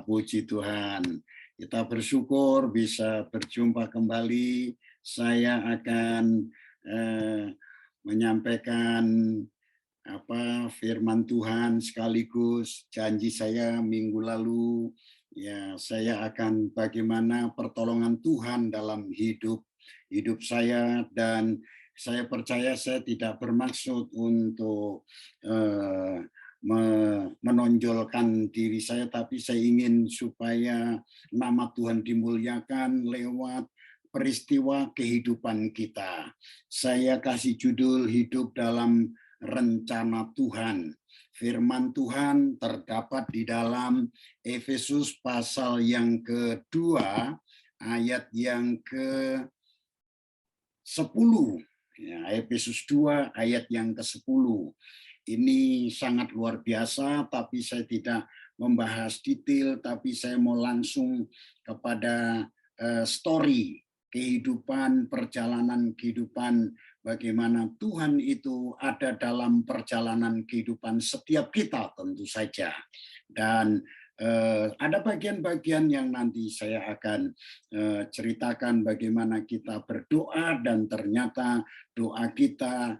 puji Tuhan. Kita bersyukur bisa berjumpa kembali. Saya akan menyampaikan firman Tuhan sekaligus janji saya minggu lalu. Ya, saya akan bagaimana pertolongan Tuhan dalam hidup saya, dan saya percaya saya tidak bermaksud untuk menonjolkan diri saya, tapi saya ingin supaya nama Tuhan dimuliakan lewat peristiwa kehidupan kita. Saya kasih judul hidup dalam rencana Tuhan. Firman Tuhan terdapat di dalam Efesus pasal yang kedua, ayat yang ke-10. Ya, Efesus 2 ayat yang ke-10. Ini sangat luar biasa, tapi saya tidak membahas detail, tapi saya mau langsung kepada story kehidupan, perjalanan kehidupan, bagaimana Tuhan itu ada dalam perjalanan kehidupan setiap kita tentu saja. Dan ada bagian-bagian yang nanti saya akan ceritakan bagaimana kita berdoa, dan ternyata doa kita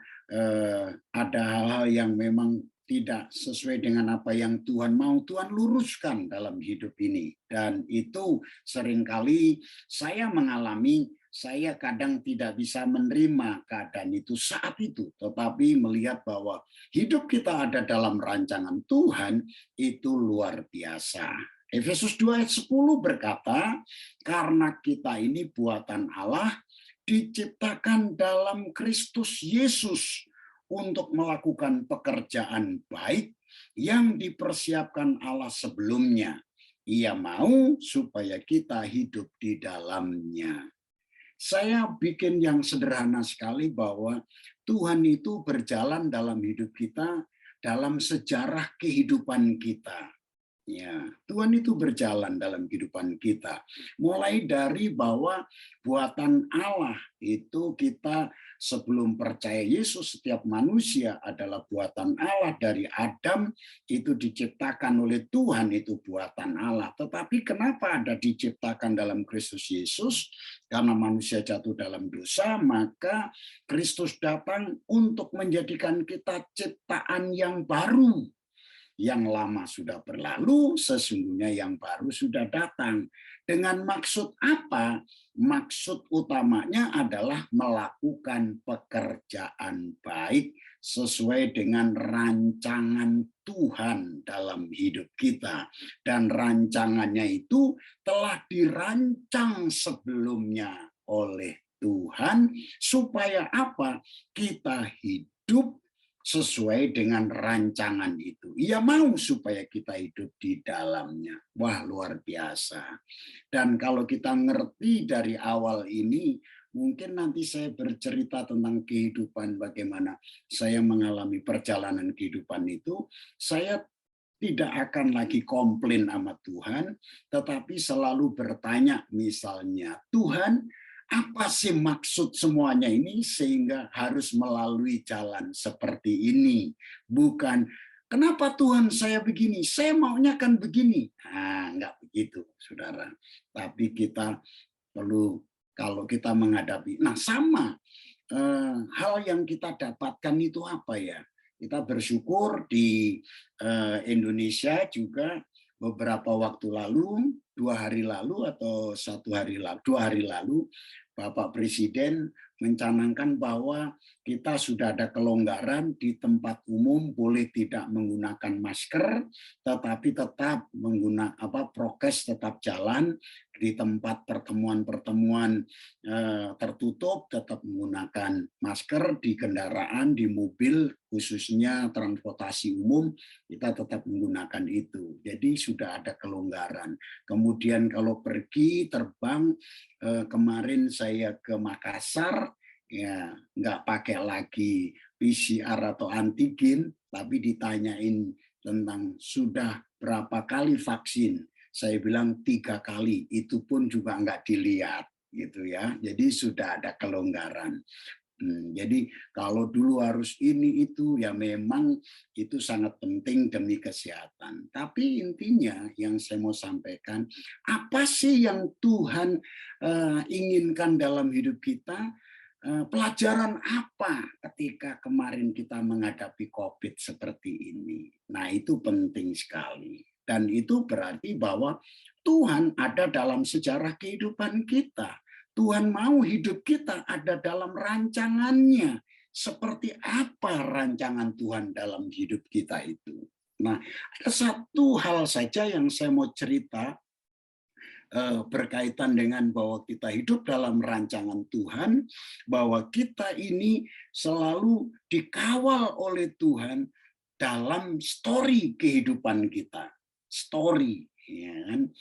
ada hal-hal yang memang tidak sesuai dengan apa yang Tuhan mau. Tuhan luruskan dalam hidup ini. Dan itu seringkali saya mengalami, saya kadang tidak bisa menerima keadaan itu saat itu. Tetapi melihat bahwa hidup kita ada dalam rancangan Tuhan, itu luar biasa. Efesus 2 ayat 10 berkata, karena kita ini buatan Allah, diciptakan dalam Kristus Yesus untuk melakukan pekerjaan baik yang dipersiapkan Allah sebelumnya. Ia mau supaya kita hidup di dalamnya. Saya bikin yang sederhana sekali bahwa Tuhan itu berjalan dalam hidup kita, dalam sejarah kehidupan kita. Ya, Tuhan itu berjalan dalam kehidupan kita. Mulai dari bahwa buatan Allah itu kita sebelum percaya Yesus, setiap manusia adalah buatan Allah. Dari Adam itu diciptakan oleh Tuhan, itu buatan Allah. Tetapi kenapa ada diciptakan dalam Kristus Yesus? Karena manusia jatuh dalam dosa, maka Kristus datang untuk menjadikan kita ciptaan yang baru. Yang lama sudah berlalu, sesungguhnya yang baru sudah datang. Dengan maksud apa? Maksud utamanya adalah melakukan pekerjaan baik sesuai dengan rancangan Tuhan dalam hidup kita. Dan rancangannya itu telah dirancang sebelumnya oleh Tuhan, supaya apa? Kita hidup sesuai dengan rancangan itu. Ia mau supaya kita hidup di dalamnya. Wah, luar biasa. Dan kalau kita ngerti dari awal ini, mungkin nanti saya bercerita tentang kehidupan, bagaimana saya mengalami perjalanan kehidupan itu. Saya tidak akan lagi komplain sama Tuhan, tetapi selalu bertanya, misalnya, Tuhan, apa sih maksud semuanya ini sehingga harus melalui jalan seperti ini? Bukan, kenapa Tuhan saya begini? Saya maunya kan begini. Nah, enggak begitu, saudara. Tapi kita perlu, kalau kita menghadapi, nah sama hal yang kita dapatkan itu apa ya? Kita bersyukur di Indonesia juga beberapa waktu lalu, 2 hari lalu atau 1 hari lalu, 2 hari lalu, Bapak Presiden mencanangkan bahwa kita sudah ada kelonggaran di tempat umum, boleh tidak menggunakan masker, tetapi tetap menggunakan prokes, tetap jalan di tempat pertemuan-pertemuan tertutup, tetap menggunakan masker di kendaraan, di mobil, khususnya transportasi umum, kita tetap menggunakan itu. Jadi sudah ada kelonggaran. Kemudian kalau pergi terbang, kemarin saya ke Makassar, ya nggak pakai lagi PCR atau antigen, tapi ditanyain tentang sudah berapa kali vaksin. Saya bilang 3 kali, itu pun juga nggak dilihat, gitu ya. Jadi sudah ada kelonggaran. Jadi kalau dulu harus ini itu ya memang itu sangat penting demi kesehatan. Tapi intinya yang saya mau sampaikan, apa sih yang Tuhan inginkan dalam hidup kita? Pelajaran apa ketika kemarin kita menghadapi COVID seperti ini? Nah, itu penting sekali. Dan itu berarti bahwa Tuhan ada dalam sejarah kehidupan kita. Tuhan mau hidup kita ada dalam rancangannya. Seperti apa rancangan Tuhan dalam hidup kita itu? Nah, ada satu hal saja yang saya mau cerita berkaitan dengan bahwa kita hidup dalam rancangan Tuhan, bahwa kita ini selalu dikawal oleh Tuhan dalam story kehidupan kita. Story, ya kan?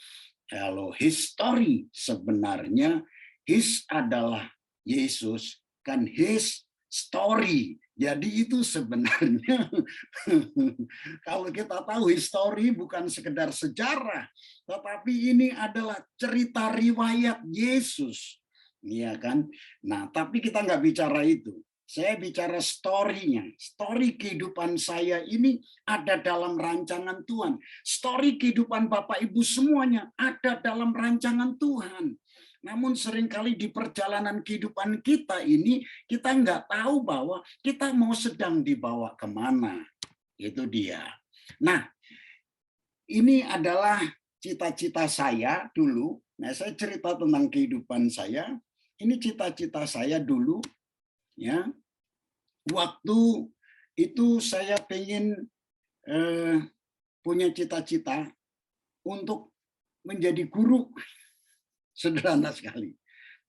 Kalau history sebenarnya his adalah Yesus, kan his story. Jadi itu sebenarnya kalau kita tahu history bukan sekedar sejarah, tetapi ini adalah cerita riwayat Yesus. Iya kan? Nah, tapi kita nggak bicara itu. Saya bicara story-nya. Story kehidupan saya ini ada dalam rancangan Tuhan. Story kehidupan Bapak Ibu semuanya ada dalam rancangan Tuhan. Namun seringkali di perjalanan kehidupan kita ini, kita nggak tahu bahwa kita mau sedang dibawa kemana. Itu dia. Nah, ini adalah cita-cita saya dulu. Nah, saya cerita tentang kehidupan saya. Ini cita-cita saya dulu. Ya, waktu itu saya pengen punya cita-cita untuk menjadi guru, sederhana sekali,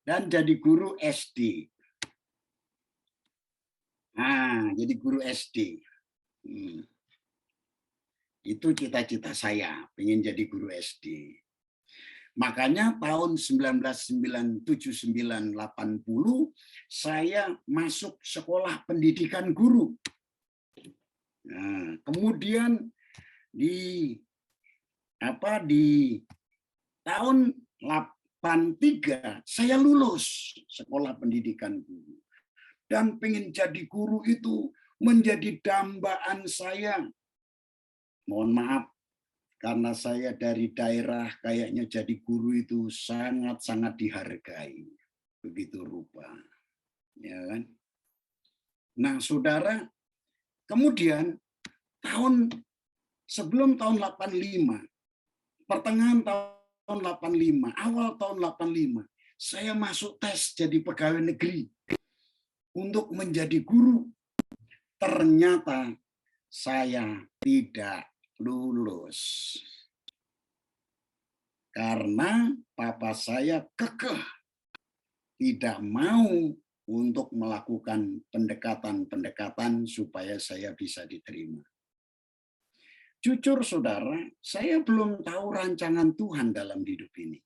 dan jadi guru SD. Nah, jadi guru SD. Itu cita-cita saya, pengen jadi guru SD. Makanya tahun 1979-80 saya masuk sekolah pendidikan guru. Nah, kemudian di tahun 83 saya lulus sekolah pendidikan guru. Dan pengen jadi guru itu menjadi dambaan saya. Mohon maaf, karena saya dari daerah, kayaknya jadi guru itu sangat-sangat dihargai. Begitu rupa. Ya kan? Nah, saudara, kemudian sebelum tahun 85, pertengahan tahun 85, awal tahun 85, saya masuk tes jadi pegawai negeri untuk menjadi guru. Ternyata saya tidak lulus. Karena papa saya kekeh tidak mau untuk melakukan pendekatan-pendekatan supaya saya bisa diterima. Jujur saudara, saya belum tahu rancangan Tuhan dalam hidup ini.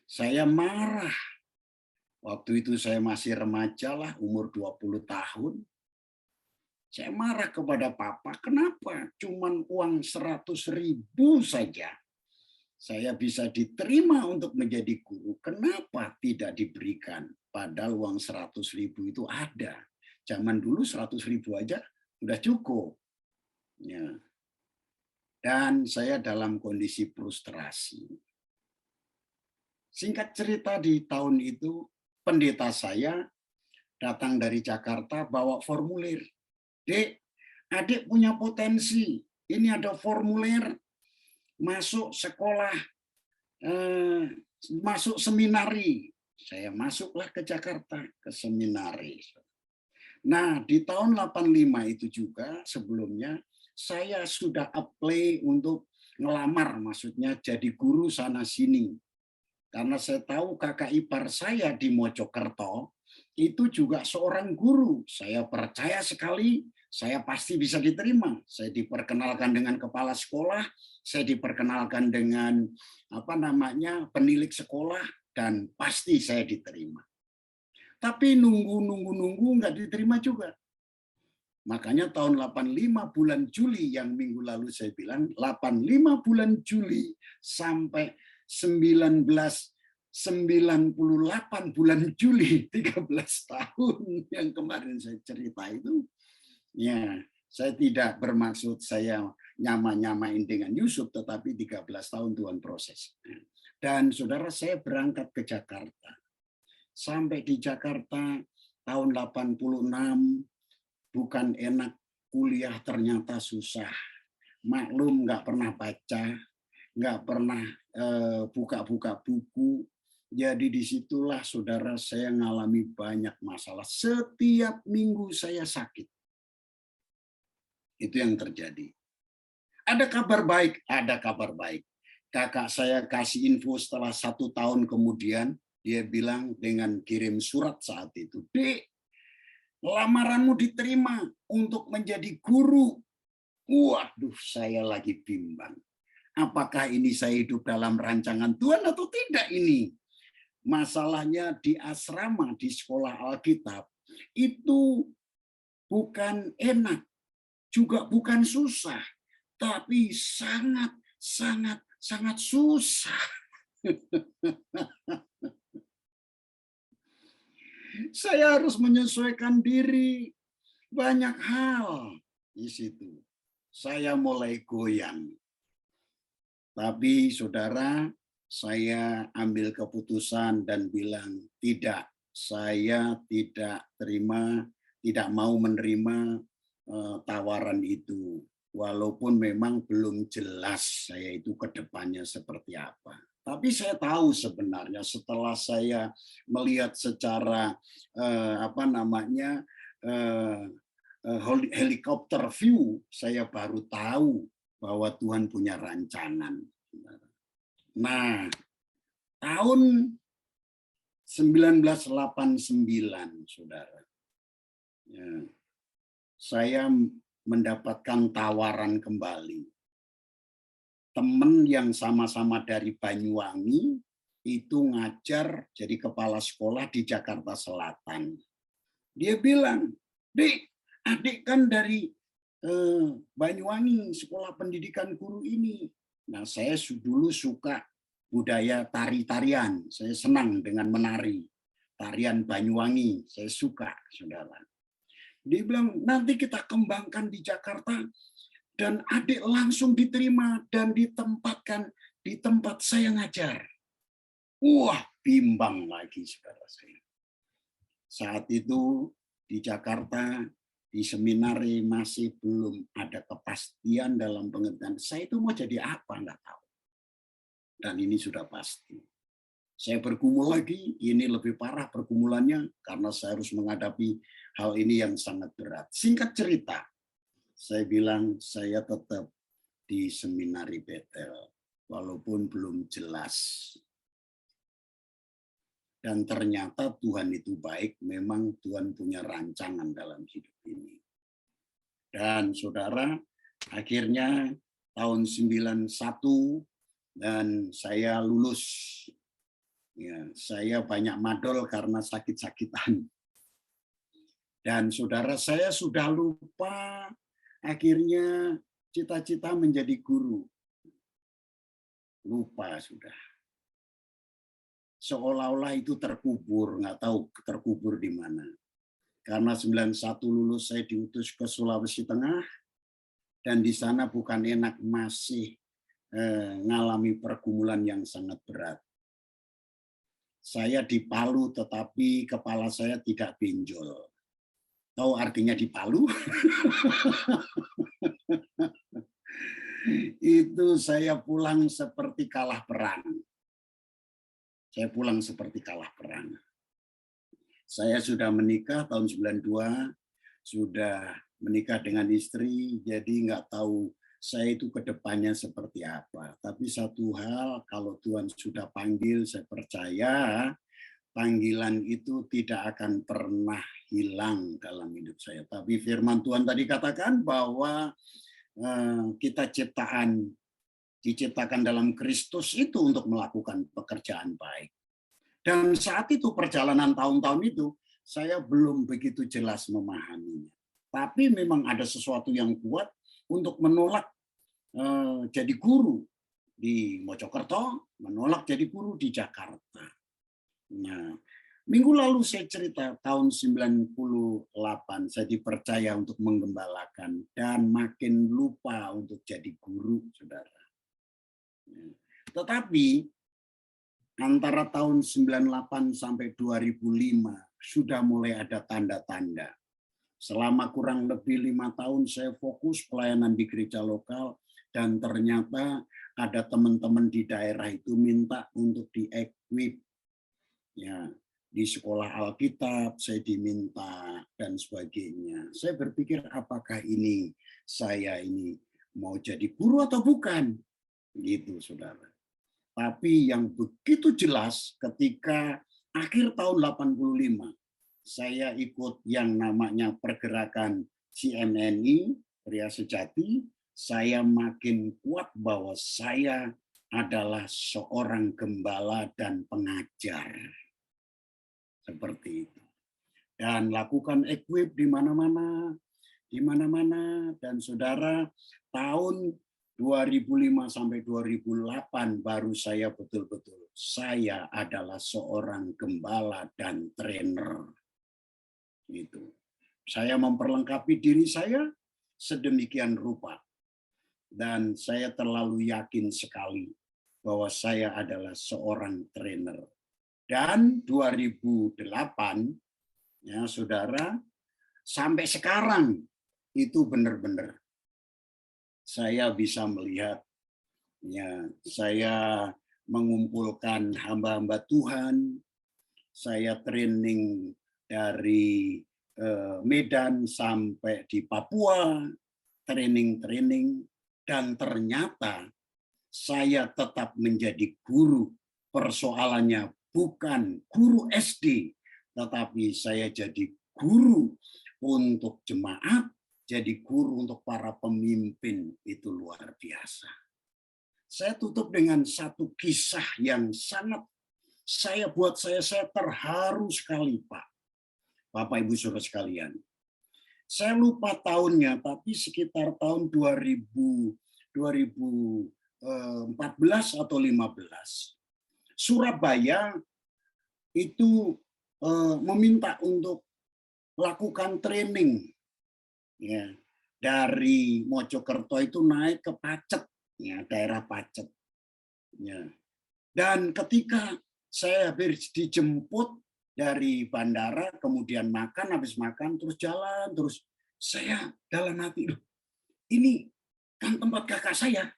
Saya marah. Waktu itu saya masih remaja lah, umur 20 tahun. Saya marah kepada papa, kenapa cuman uang 100.000 saja saya bisa diterima untuk menjadi guru, kenapa tidak diberikan? Padahal uang 100.000 itu ada. Zaman dulu 100.000 aja udah cukup. Ya. Dan saya dalam kondisi frustrasi. Singkat cerita, di tahun itu pendeta saya datang dari Jakarta bawa formulir. Dek, adik punya potensi. Ini ada formulir masuk sekolah, masuk seminari. Saya masuklah ke Jakarta, ke seminari. Nah, di tahun 85 itu juga sebelumnya, saya sudah apply untuk ngelamar, maksudnya jadi guru sana-sini. Karena saya tahu kakak ipar saya di Mojokerto, itu juga seorang guru. Saya percaya sekali, saya pasti bisa diterima. Saya diperkenalkan dengan kepala sekolah, saya diperkenalkan dengan penilik sekolah, dan pasti saya diterima. Tapi nunggu nggak diterima juga. Makanya tahun 85 bulan Juli yang minggu lalu saya bilang, 85 bulan Juli sampai 19 98 bulan Juli, 13 tahun yang kemarin saya cerita itu. Ya, saya tidak bermaksud saya nyama-nyamain dengan Yusuf, tetapi 13 tahun Tuhan proses. Dan saudara, saya berangkat ke Jakarta. Sampai di Jakarta tahun 86, bukan enak, kuliah ternyata susah. Maklum, nggak pernah baca, nggak pernah buka-buka buku. Jadi disitulah saudara saya mengalami banyak masalah. Setiap minggu saya sakit. Itu yang terjadi. Ada kabar baik, ada kabar baik. Kakak saya kasih info setelah 1 tahun kemudian, dia bilang dengan kirim surat saat itu, "Dek, lamaranmu diterima untuk menjadi guru." Waduh, saya lagi bimbang. Apakah ini saya hidup dalam rancangan Tuhan atau tidak ini? Masalahnya di asrama, di sekolah Alkitab, itu bukan enak, juga bukan susah, tapi sangat, sangat, sangat susah. Saya harus menyesuaikan diri, banyak hal di situ. Saya mulai goyang. Tapi saudara, saya ambil keputusan dan bilang, tidak, saya tidak mau menerima tawaran itu. Walaupun memang belum jelas saya itu ke depannya seperti apa. Tapi saya tahu sebenarnya setelah saya melihat secara helikopter view, saya baru tahu bahwa Tuhan punya rancangan. Nah, tahun 1989, saudara, ya, saya mendapatkan tawaran kembali. Teman yang sama-sama dari Banyuwangi itu ngajar jadi kepala sekolah di Jakarta Selatan. Dia bilang, "Dek, adik kan dari Banyuwangi, sekolah pendidikan guru ini." Nah, saya dulu suka budaya tari-tarian. Saya senang dengan menari. Tarian Banyuwangi, saya suka, saudara. Dia bilang, "Nanti kita kembangkan di Jakarta, dan adik langsung diterima dan ditempatkan di tempat saya ngajar." Wah, bimbang lagi, saudara saya. Saat itu di Jakarta, di seminari masih belum ada kepastian dalam pengertian saya itu mau jadi apa, nggak tahu. Dan ini sudah pasti. Saya bergumul lagi, ini lebih parah pergumulannya karena saya harus menghadapi hal ini yang sangat berat. Singkat cerita, saya bilang saya tetap di seminari Betel, walaupun belum jelas. Dan ternyata Tuhan itu baik, memang Tuhan punya rancangan dalam hidup ini. Dan saudara, akhirnya tahun 91 dan saya lulus. Ya, saya banyak madol karena sakit-sakitan. Dan saudara, saya sudah lupa akhirnya cita-cita menjadi guru. Lupa sudah. Seolah-olah itu terkubur, nggak tahu terkubur di mana. Karena 91 lulus saya diutus ke Sulawesi Tengah, dan di sana bukan enak, masih ngalami pergumulan yang sangat berat. Saya di Palu tetapi kepala saya tidak benjol. Tahu artinya di Palu? Itu saya pulang seperti kalah perang. Saya pulang seperti kalah perang. Saya sudah menikah tahun 92, sudah menikah dengan istri, jadi nggak tahu saya itu ke depannya seperti apa. Tapi satu hal, kalau Tuhan sudah panggil, saya percaya panggilan itu tidak akan pernah hilang dalam hidup saya. Tapi firman Tuhan tadi katakan bahwa kita diciptakan dalam Kristus itu untuk melakukan pekerjaan baik. Dan saat itu perjalanan tahun-tahun itu saya belum begitu jelas memahaminya. Tapi memang ada sesuatu yang kuat untuk menolak jadi guru di Mojokerto, menolak jadi guru di Jakarta. Nah, minggu lalu saya cerita tahun 98 saya dipercaya untuk menggembalakan dan makin lupa untuk jadi guru, Saudara. Tetapi antara tahun 98 sampai 2005 sudah mulai ada tanda-tanda. Selama kurang lebih 5 tahun saya fokus pelayanan di gereja lokal dan ternyata ada teman-teman di daerah itu minta untuk di-equip. Ya, di sekolah Alkitab saya diminta dan sebagainya. Saya berpikir apakah saya ini mau jadi guru atau bukan? Gitu, Saudara. Tapi yang begitu jelas ketika akhir tahun 85 saya ikut yang namanya pergerakan CMNI, Pria Sejati, saya makin kuat bahwa saya adalah seorang gembala dan pengajar. Seperti itu. Dan lakukan equip di mana-mana, dan Saudara, tahun 2005 sampai 2008 baru saya betul-betul saya adalah seorang gembala dan trainer. Gitu. Saya memperlengkapi diri saya sedemikian rupa dan saya terlalu yakin sekali bahwa saya adalah seorang trainer. Dan 2008 ya Saudara, sampai sekarang itu benar-benar saya bisa melihat, ya, saya mengumpulkan hamba-hamba Tuhan, saya training dari Medan sampai di Papua, training, dan ternyata saya tetap menjadi guru. Persoalannya bukan guru SD, tetapi saya jadi guru untuk jemaat, jadi guru untuk para pemimpin. Itu luar biasa. Saya tutup dengan satu kisah yang sangat saya terharu sekali, Pak. Bapak Ibu Saudara sekalian. Saya lupa tahunnya, tapi sekitar tahun 2014 atau 15. Surabaya itu meminta untuk lakukan training, ya, dari Mojokerto itu naik ke Pacet, ya, daerah Pacet, ya. Dan ketika saya habis dijemput dari bandara, kemudian habis makan terus jalan terus, saya dalam hati, loh, ini kan tempat kakak saya,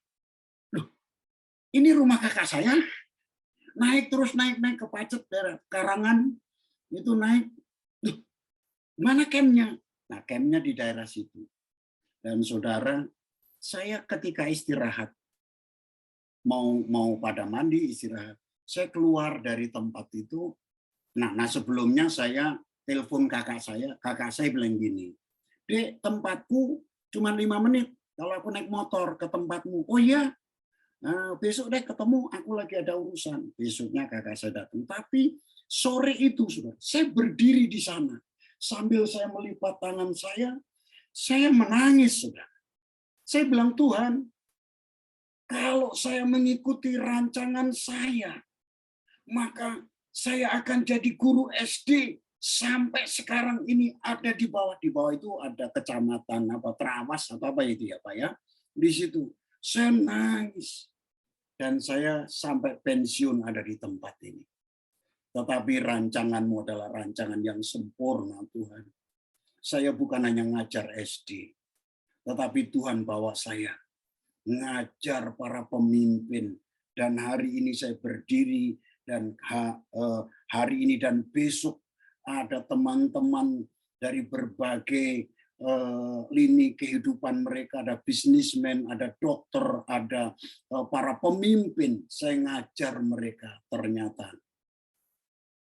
loh, ini rumah kakak saya. Naik ke Pacet, daerah Karangan itu naik, loh, mana campnya? Nah, campnya di daerah situ. Dan Saudara, saya ketika istirahat, mau pada mandi istirahat, saya keluar dari tempat itu. Nah sebelumnya saya telepon kakak saya bilang gini, Dek, tempatku cuma 5 menit kalau aku naik motor ke tempatmu. Oh iya, nah, besok deh ketemu, aku lagi ada urusan. Besoknya kakak saya datang, tapi sore itu saya berdiri di sana sambil saya melipat tangan saya menangis, Saudara. Saya bilang, Tuhan, kalau saya mengikuti rancangan saya, maka saya akan jadi guru SD sampai sekarang ini ada di bawah itu ada kecamatan Trawas atau apa itu ya Pak ya. Di situ saya nangis dan saya sampai pensiun ada di tempat ini. Tetapi rancanganmu adalah rancangan yang sempurna, Tuhan. Saya bukan hanya ngajar SD, tetapi Tuhan bawa saya ngajar para pemimpin, dan hari ini saya berdiri dan hari ini dan besok ada teman-teman dari berbagai lini kehidupan mereka, ada bisnismen, ada dokter, ada para pemimpin. Saya ngajar mereka, ternyata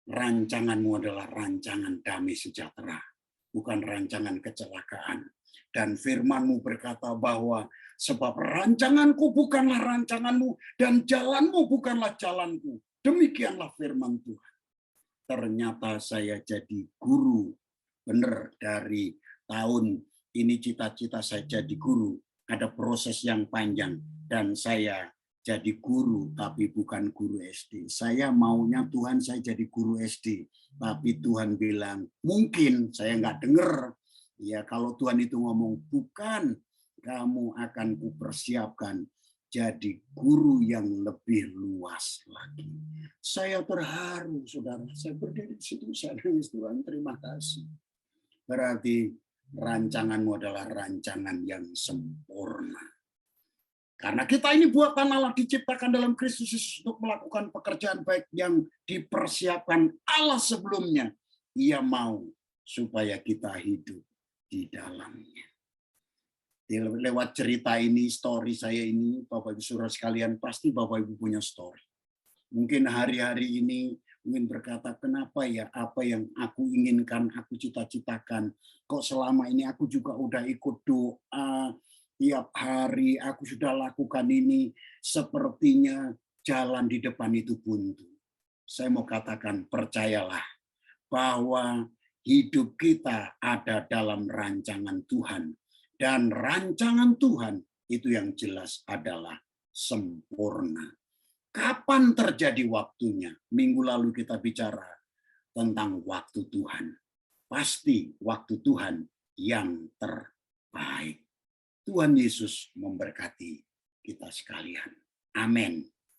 rancanganmu adalah rancangan damai sejahtera, bukan rancangan kecelakaan. Dan firman-Mu berkata bahwa sebab rancanganku bukanlah rancanganmu dan jalanmu bukanlah jalanku. Demikianlah firman Tuhan. Ternyata saya jadi guru. Benar, dari tahun ini cita-cita saya jadi guru. Ada proses yang panjang dan saya jadi guru, tapi bukan guru SD. Saya maunya Tuhan saya jadi guru SD, tapi Tuhan bilang mungkin saya nggak dengar. Ya kalau Tuhan itu ngomong bukan, kamu akan kupersiapkan jadi guru yang lebih luas lagi. Saya terharu, saudara. Saya berdiri di situ, saya nangis, Tuhan terima kasih. Berarti rancanganmu adalah rancangan yang sempurna. Karena kita ini buatan Allah, diciptakan dalam Kristus Yesus untuk melakukan pekerjaan baik yang dipersiapkan Allah sebelumnya. Ia mau supaya kita hidup di dalamnya. Lewat cerita ini, story saya ini, Bapak Ibu Saudara sekalian, pasti Bapak Ibu punya story. Mungkin hari-hari ini mungkin berkata, kenapa ya apa yang aku inginkan, aku cita-citakan, kok selama ini aku juga udah ikut doa, tiap hari aku sudah lakukan ini, sepertinya jalan di depan itu buntu. Saya mau katakan, percayalah bahwa hidup kita ada dalam rancangan Tuhan. Dan rancangan Tuhan itu yang jelas adalah sempurna. Kapan terjadi waktunya? Minggu lalu kita bicara tentang waktu Tuhan. Pasti waktu Tuhan yang terbaik. Tuhan Yesus memberkati kita sekalian. Amin.